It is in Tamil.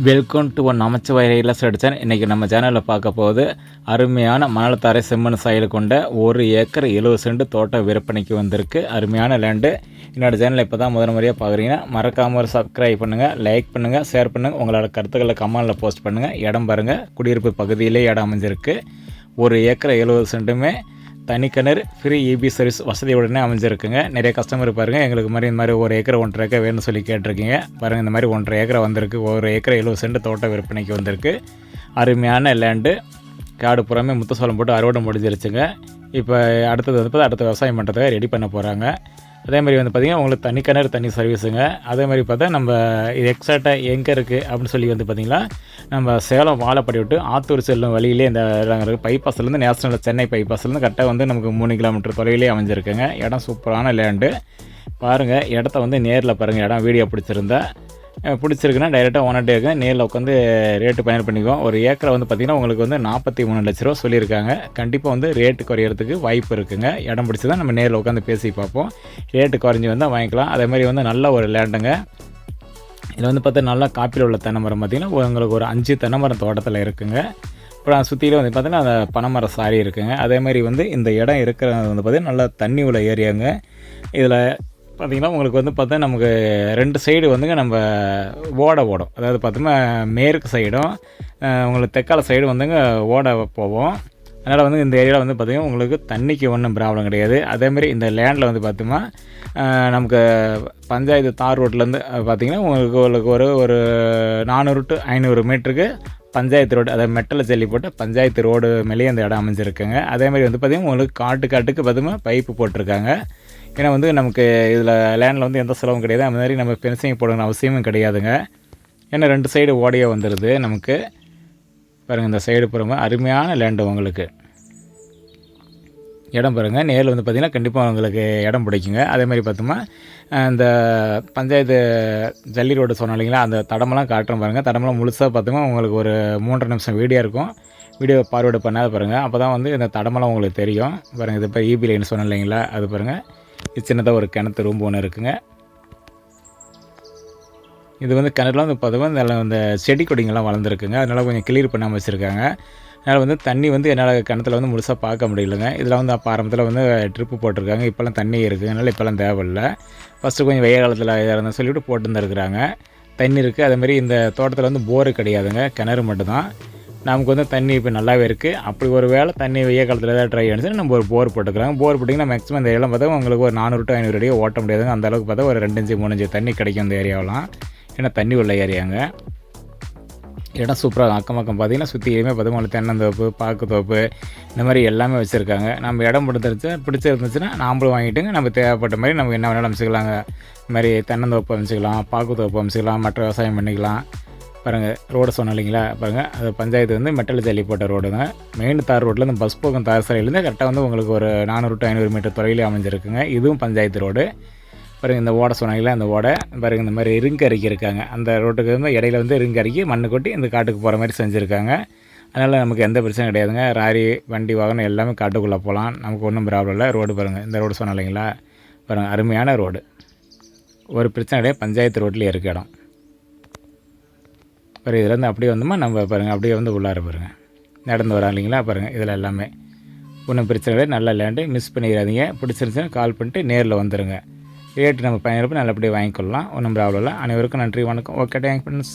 Welcome to one Namachivaya real estate channel. இன்றைக்கி நம்ம சேனலில் பார்க்க போகுது அருமையான மணல்தாரை செம்மண் சாயல் கொண்ட 1 ஏக்கர் 70 சென்ட் தோட்டம் விற்பனைக்கு வந்திருக்கு. அருமையான லேண்டு. என்னோட சேனலில் இப்போ தான் முதல் முறையாக பார்க்குறீங்கன்னா மறக்காமல் ஒரு சப்ஸ்கிரைப் பண்ணுங்கள், லைக் பண்ணுங்கள், ஷேர் பண்ணுங்கள், உங்களோட கருத்துக்களை கமெண்டில் போஸ்ட் பண்ணுங்கள். இடம் பாருங்கள், குடியிருப்பு பகுதியிலே இடம் அமைஞ்சிருக்கு. 1 ஏக்கர் 70 சென்ட்டுமே தனி கிணறு, ஃப்ரீ இபி சர்வீஸ் வசதியுடனே அமைஞ்சிருக்குங்க. நிறைய கஸ்டமர் பாருங்கள், எங்களுக்கு மாதிரி இந்த மாதிரி 1 ஏக்கர் 1.5 ஏக்கர் வேணும்னு சொல்லி கேட்டிருக்கீங்க. பாருங்கள், இந்த மாதிரி 1.5 ஏக்கர் வந்திருக்கு. 1 ஏக்கர் 70 சென்ட் தோட்டம் விற்பனைக்கு வந்திருக்கு. அருமையான லேண்டு. காடு புறமே முத்துசோளம் போட்டு அறுவடை முடிஞ்சிருச்சுங்க. இப்போ அடுத்தது வந்து அடுத்த விவசாயம் பண்ணுறதுக்காக ரெடி பண்ண போகிறாங்க. அதே மாதிரி வந்து பார்த்திங்கன்னா உங்களுக்கு தனி கிணறு தனி சர்வீஸுங்க. அதே மாதிரி பார்த்தா நம்ம இது எக்ஸாக்டாக எங்கே இருக்குது அப்படின்னு சொல்லி வந்து பார்த்திங்கன்னா நம்ம சேலம் வாழைப்படி விட்டு ஆத்தூர் செல்லும் வழியிலே இந்த இடம் இருக்குது. பைபாஸ்லேருந்து நேஷனல் சென்னை பைபாஸ்லேருந்து கரெக்டாக வந்து நமக்கு 3 கிலோமீட்டர் தொலைவிலே அமைஞ்சிருக்குங்க. இடம் சூப்பரான லேண்டு. பாருங்கள், இடத்த வந்து நேரில் பாருங்கள். இடம் வீடியோ பிடிச்சிருக்குன்னா டைரெக்டாக ஓனர்ட்டே இருக்குங்க. நேரில் உட்காந்து ரேட்டு பயன் பண்ணிக்குவோம். 1 ஏக்கரை வந்து பார்த்திங்கன்னா உங்களுக்கு வந்து 43 லட்ச ரூபா சொல்லியிருக்காங்க. கண்டிப்பாக வந்து ரேட்டு குறையிறதுக்கு வாய்ப்பு இருக்குங்க. இடம் பிடிச்சி தான் நம்ம நேரில் உட்காந்து பேசி பார்ப்போம். ரேட்டு குறைஞ்சி வந்தால் வாங்கிக்கலாம். அதே மாதிரி வந்து நல்ல ஒரு லேண்டுங்க. இதில் வந்து பார்த்தா நல்லா காப்பியில் உள்ள தென்னைமரம் பார்த்திங்கன்னா உங்களுக்கு ஒரு 5 தென்னைமரம் தோட்டத்தில் இருக்குங்க. அப்புறம் சுற்றிலும் வந்து பார்த்திங்கன்னா அந்த பனைமரம் சாரி இருக்குங்க. அதே மாதிரி வந்து இந்த இடம் இருக்கிறது வந்து பார்த்திங்கன்னா நல்லா தண்ணி உள்ள ஏரியாங்க. இதில் பார்த்திங்கன்னா உங்களுக்கு வந்து பார்த்தா நமக்கு 2 சைடு வந்துங்க நம்ம ஓடும். அதாவது பார்த்தோம்னா மேற்கு சைடும் உங்களுக்கு தெற்கால சைடு வந்துங்க ஓட போவோம். அதனால் வந்து இந்த ஏரியாவில் வந்து பார்த்திங்கன்னா உங்களுக்கு தண்ணிக்கு ஒன்றும் ப்ராப்ளம் கிடையாது. அதேமாதிரி இந்த லேண்டில் வந்து பார்த்தோம்னா நமக்கு பஞ்சாயத்து தார் ரோட்லேருந்து பார்த்திங்கன்னா உங்களுக்கு ஒரு 400 to 500 மீட்டருக்கு பஞ்சாயத்து ரோடு, அதாவது மெட்டலை ஜல்லி போட்டு பஞ்சாயத்து ரோடு மேலேயே அந்த இடம் அமைஞ்சிருக்குங்க. அதேமாதிரி வந்து பார்த்திங்கன்னா உங்களுக்கு காட்டுக்கு பார்த்தோம்னா பைப்பு போட்டிருக்காங்க. ஏன்னா வந்து நமக்கு இதில் லேண்டில் வந்து எந்த செலவும் கிடையாது. அது மாதிரி நம்ம ஃபென்சிங் போடணும்னு அவசியமும் கிடையாதுங்க. ஏன்னா 2 சைடு ஓடையே வந்துடுது நமக்கு. பாருங்கள், இந்த சைடு புறமா அருமையான லேண்டு உங்களுக்கு. இடம் பாருங்கள், நேரில் வந்து பார்த்திங்கன்னா கண்டிப்பாக உங்களுக்கு இடம் பிடிக்குங்க. அதேமாதிரி பார்த்தோம்னா இந்த பஞ்சாயத்து ஜல்லி ரோடு சொன்னோம் இல்லைங்களா, அந்த தடமெல்லாம் காட்டுறோம் பாருங்கள். தடமெல்லாம் முழுசாக பார்த்தோம்னா உங்களுக்கு ஒரு 3.5 நிமிஷம் வீடியோ இருக்கும். வீடியோ பார்வேர்டு பண்ணாத பாருங்கள். அப்போ தான் வந்து இந்த தடமெல்லாம் உங்களுக்கு தெரியும். பாருங்கள், இது இப்போ இபி லைன் சொன்னோம் இல்லைங்களா, அது பாருங்கள். இது சின்னதாக ஒரு கிணத்து ரூம் ஒன்று இருக்குங்க. இது வந்து கிணறுலாம் வந்து பார்த்தோம்னா இந்த செடி கொடிங்கெல்லாம் வளர்ந்துருக்குங்க. அதனால் கொஞ்சம் கிளியர் பண்ணாமல் வச்சுருக்காங்க. அதனால் வந்து தண்ணி வந்து என்னால் கிணத்துல வந்து முழுசாக பார்க்க முடியலைங்க. இதில் வந்து அப்போ ஆரம்பத்தில் வந்து ட்ரிப்பு போட்டிருக்காங்க. இப்போல்லாம் தண்ணி இருக்குது, அதனால் இப்போல்லாம் தேவையில்லை. ஃபஸ்ட்டு கொஞ்சம் வெய்ய காலத்தில் இதாக இருந்தால் சொல்லிவிட்டு போட்டுருந்துருக்குறாங்க. தண்ணி இருக்குது. அதேமாதிரி இந்த தோட்டத்தில் வந்து போரு கிடையாதுங்க, கிணறு மட்டும்தான். நமக்கு வந்து தண்ணி இப்போ நல்லாவே இருக்குது. அப்படி ஒரு வேளை தண்ணி வெய்ய காலத்தில் ஏதாவது ட்ரை ஆகிடுச்சுன்னா நம்ம ஒரு போர் போட்டுக்கிறாங்க. போர் போட்டிங்கன்னா மேக்ஸிமம் இந்த ஏரியாவில் பார்த்தா உங்களுக்கு ஒரு 400 to 500 அடியே ஓட்ட முடியாதுங்க. அந்தளவுக்கு பார்த்தா ஒரு 2 இன்ச்சு 3 இன்ச்சு தண்ணி கிடைக்கும் இந்த ஏரியாவெலாம். ஏன்னா தண்ணி உள்ள ஏரியாங்க. இடம் சூப்பராக அக்கம் பக்கம் பார்த்திங்கன்னா சுற்றியுமே பார்த்தோம்னா தென்னந்தோப்பு, பாக்கு தோப்பு, இந்த மாதிரி எல்லாமே வச்சுருக்காங்க. நம்ம இடம் பிடிச்சிருந்துச்சுன்னா நாம்பளும் வாங்கிட்டுங்க நம்ம தேவைப்பட்ட மாதிரி நம்ம என்ன வேணாலும் அமைச்சிக்கலாங்க. இந்த மாதிரி தென்னந்தோப்பு அமைச்சிக்கலாம், பாக்கு தோப்பு அமைச்சிக்கலாம், மற்ற விவசாயம் பண்ணிக்கலாம். பாருங்கள், ரோடு சொன்னோம் இல்லைங்களா, பாருங்கள் அது பஞ்சாயத்து வந்து மெட்டல் ஜல்லி போட்ட ரோடுங்க. மெயின் தார் ரோட்லேருந்து பஸ் போகும் தார் சாலையிலேருந்து கரெக்டாக வந்து உங்களுக்கு ஒரு 400 to 500 மீட்டர் தொலைவிலே அமைஞ்சிருக்குங்க. இதுவும் பஞ்சாயத்து ரோடு. பாருங்கள், இந்த ஓடை சொன்னாங்களா, அந்த ஓடை பாருங்கள் இந்த மாதிரி ரிங்க் அரிக்கிருக்காங்க. அந்த ரோட்டுக்கு வந்து இடையில வந்து ரிங்க் அரிக்கி மண்ணு கொட்டி இந்த காட்டுக்கு போகிற மாதிரி செஞ்சுருக்காங்க. அதனால் நமக்கு எந்த பிரச்சனையும் கிடையாதுங்க. லாரி வண்டி வாகனம் எல்லாமே காட்டுக்குள்ளே போகலாம். நமக்கு ஒன்றும் ப்ராப்ளம் இல்லை. ரோடு பாருங்கள், இந்த ரோடு சொன்னோம் இல்லைங்களா, பாருங்கள் அருமையான ரோடு. ஒரு பிரச்சனை கிடையாது. பஞ்சாயத்து ரோட்லேயே இருக்க இடம். பாருங்கள், இதுலேருந்து அப்படியே வந்தோமா நம்ம பாருங்கள் அப்படியே வந்து உள்ளார பாருங்கள் நடந்து வரோம் இல்லைங்களா. பாருங்கள், இதில் எல்லாமே ஒன்றும் பிரச்சனை கிடையாது. நல்ல லேண்டு, மிஸ் பண்ணிடாதீங்க. பிடிச்சிருந்துச்சுன்னா கால் பண்ணிட்டு நேரில் வந்துடுங்க. ரேட்டு நம்ம பயணிப்போ நல்லபடியாக வாங்கிக்கொள்ளலாம். ஒன்றும் ப்ராப்ளம் இல்லை. அனைவருக்கும் நன்றி, வணக்கம். Okay, thank friends.